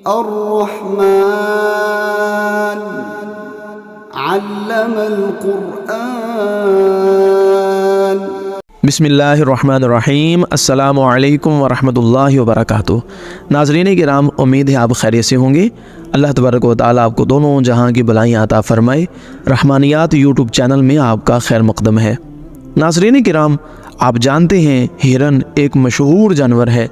الرحمن علم القرآن۔ بسم اللہ الرحمن الرحیم۔ السلام علیکم ورحمۃ اللہ وبرکاتہ۔ ناظرین کرام، امید ہے آپ خیریت سے ہوں گے۔ اللہ تبارک و تعالیٰ آپ کو دونوں جہاں کی بلائیں عطا فرمائے۔ رحمانیات یوٹیوب چینل میں آپ کا خیر مقدم ہے۔ ناظرین کرام، آپ جانتے ہیں ہرن ایک مشہور جانور ہے۔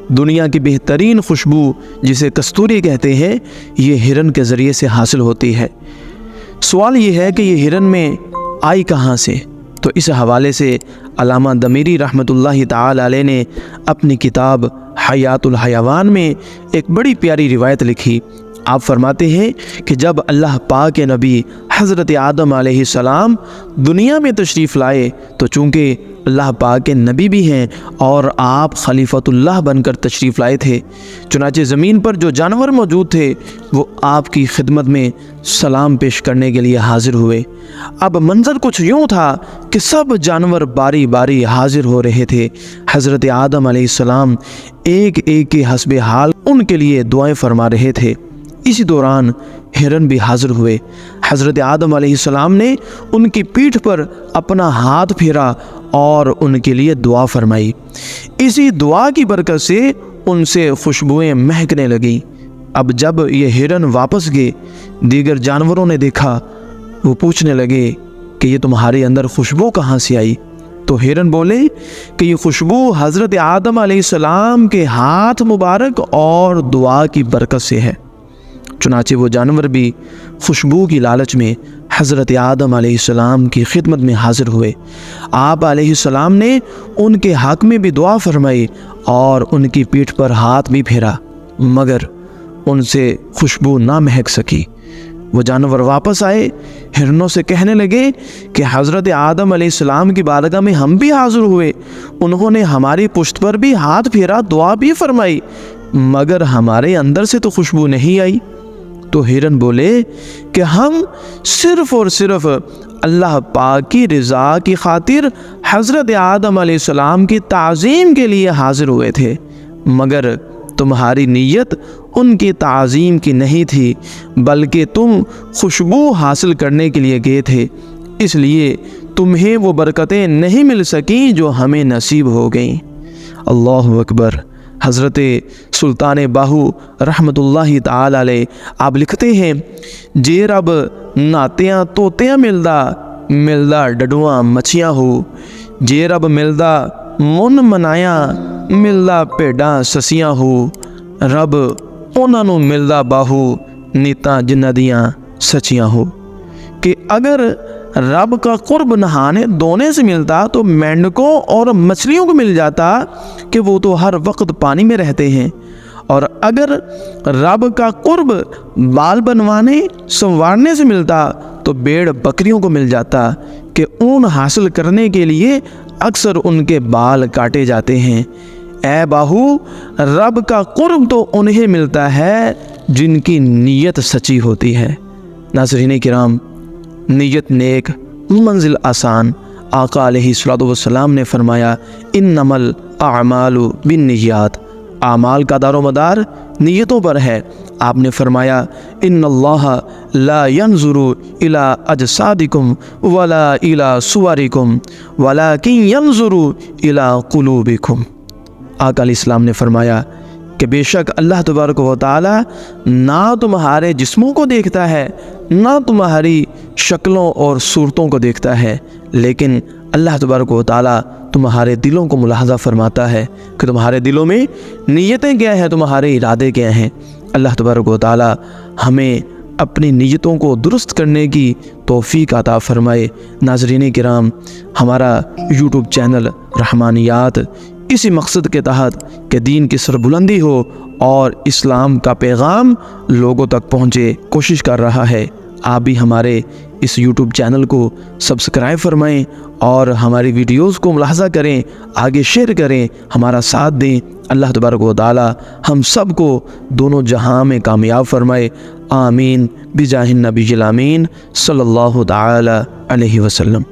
دنیا کی بہترین خوشبو جسے کستوری کہتے ہیں، یہ ہرن کے ذریعے سے حاصل ہوتی ہے۔ سوال یہ ہے کہ یہ ہرن میں آئی کہاں سے؟ تو اس حوالے سے علامہ دمیری رحمۃ اللہ تعالی علیہ نے اپنی کتاب حیات الحیوان میں ایک بڑی پیاری روایت لکھی۔ آپ فرماتے ہیں کہ جب اللہ پاک کے نبی حضرت آدم علیہ السلام دنیا میں تشریف لائے تو چونکہ اللہ پاک کے نبی بھی ہیں اور آپ خلیفۃ اللہ بن کر تشریف لائے تھے، چنانچہ زمین پر جو جانور موجود تھے وہ آپ کی خدمت میں سلام پیش کرنے کے لیے حاضر ہوئے۔ اب منظر کچھ یوں تھا کہ سب جانور باری باری حاضر ہو رہے تھے۔ حضرت آدم علیہ السلام ایک ایک کے حسب حال ان کے لیے دعائیں فرما رہے تھے۔ اسی دوران ہرن بھی حاضر ہوئے۔ حضرت آدم علیہ السلام نے ان کی پیٹھ پر اپنا ہاتھ پھیرا اور ان کے لیے دعا فرمائی۔ اسی دعا کی برکت سے ان سے خوشبوئیں مہکنے لگیں۔ اب جب یہ ہرن واپس گئے، دیگر جانوروں نے دیکھا، وہ پوچھنے لگے کہ یہ تمہارے اندر خوشبو کہاں سے آئی؟ تو ہرن بولے کہ یہ خوشبو حضرت آدم علیہ السلام کے ہاتھ مبارک اور دعا کی برکت سے ہے۔ چنانچہ وہ جانور بھی خوشبو کی لالچ میں حضرت آدم علیہ السلام کی خدمت میں حاضر ہوئے۔ آپ علیہ السلام نے ان کے حق میں بھی دعا فرمائی اور ان کی پیٹھ پر ہاتھ بھی پھیرا، مگر ان سے خوشبو نہ مہک سکی۔ وہ جانور واپس آئے، ہرنوں سے کہنے لگے کہ حضرت آدم علیہ السلام کی بارگاہ میں ہم بھی حاضر ہوئے، انہوں نے ہماری پشت پر بھی ہاتھ پھیرا، دعا بھی فرمائی، مگر ہمارے اندر سے تو خوشبو نہیں آئی۔ تو ہرن بولے کہ ہم صرف اور صرف اللہ پاک کی رضا کی خاطر حضرت آدم علیہ السلام کی تعظیم کے لیے حاضر ہوئے تھے، مگر تمہاری نیت ان کی تعظیم کی نہیں تھی، بلکہ تم خوشبو حاصل کرنے کے لیے گئے تھے، اس لیے تمہیں وہ برکتیں نہیں مل سکیں جو ہمیں نصیب ہو گئیں۔ اللہ اکبر۔ حضرت سلطان باہو رحمۃ اللہ تعالی علیہ آپ لکھتے ہیں، جے رب ناتیاں توتیاں ملدا ڈڈواں مچھیاں ہو، جے رب ملدا من منایا ملدا بھیڈاں سسیاں ہو، رب انہاں نوں ملدا باہو نیتاں جنہاں دیاں سچیاں ہو۔ کہ اگر رب کا قرب نہانے دھونے سے ملتا تو مینڈکوں اور مچھلیوں کو مل جاتا کہ وہ تو ہر وقت پانی میں رہتے ہیں، اور اگر رب کا قرب بال بنوانے سنوارنے سے ملتا تو بھیڑ بکریوں کو مل جاتا کہ اون حاصل کرنے کے لیے اکثر ان کے بال کاٹے جاتے ہیں۔ اے باہو، رب کا قرب تو انہیں ملتا ہے جن کی نیت سچی ہوتی ہے۔ ناظرین کرام، نیت نیک منزل آسان۔ آقا علیہ السلام نے فرمایا، انما الاعمال بالنیات، اعمال کا دار و مدار نیتوں پر ہے۔ آپ نے فرمایا، ان اللہ لا ينظر الى اجسادکم ولا الى صورکم ولکن ينظر الى قلوبکم۔ آقا علیہ السلام نے فرمایا کہ بے شک اللہ تبارک و تعالی نہ تمہارے جسموں کو دیکھتا ہے، نہ تمہاری شکلوں اور صورتوں کو دیکھتا ہے، لیکن اللہ تبارک و تعالی تمہارے دلوں کو ملاحظہ فرماتا ہے کہ تمہارے دلوں میں نیتیں کیا ہیں، تمہارے ارادے کیا ہیں۔ اللہ تبارک و تعالی ہمیں اپنی نیتوں کو درست کرنے کی توفیق عطا فرمائے۔ ناظرین کرام، ہمارا یوٹیوب چینل رحمانیات اسی مقصد کے تحت کہ دین کی سربلندی ہو اور اسلام کا پیغام لوگوں تک پہنچے کوشش کر رہا ہے۔ آپ بھی ہمارے اس یوٹیوب چینل کو سبسکرائب فرمائیں اور ہماری ویڈیوز کو ملاحظہ کریں، آگے شیئر کریں، ہمارا ساتھ دیں۔ اللہ تبارک و تعالی ہم سب کو دونوں جہاں میں کامیاب فرمائے۔ آمین بجاہ النبی الامین صلی اللہ تعالی علیہ وسلم۔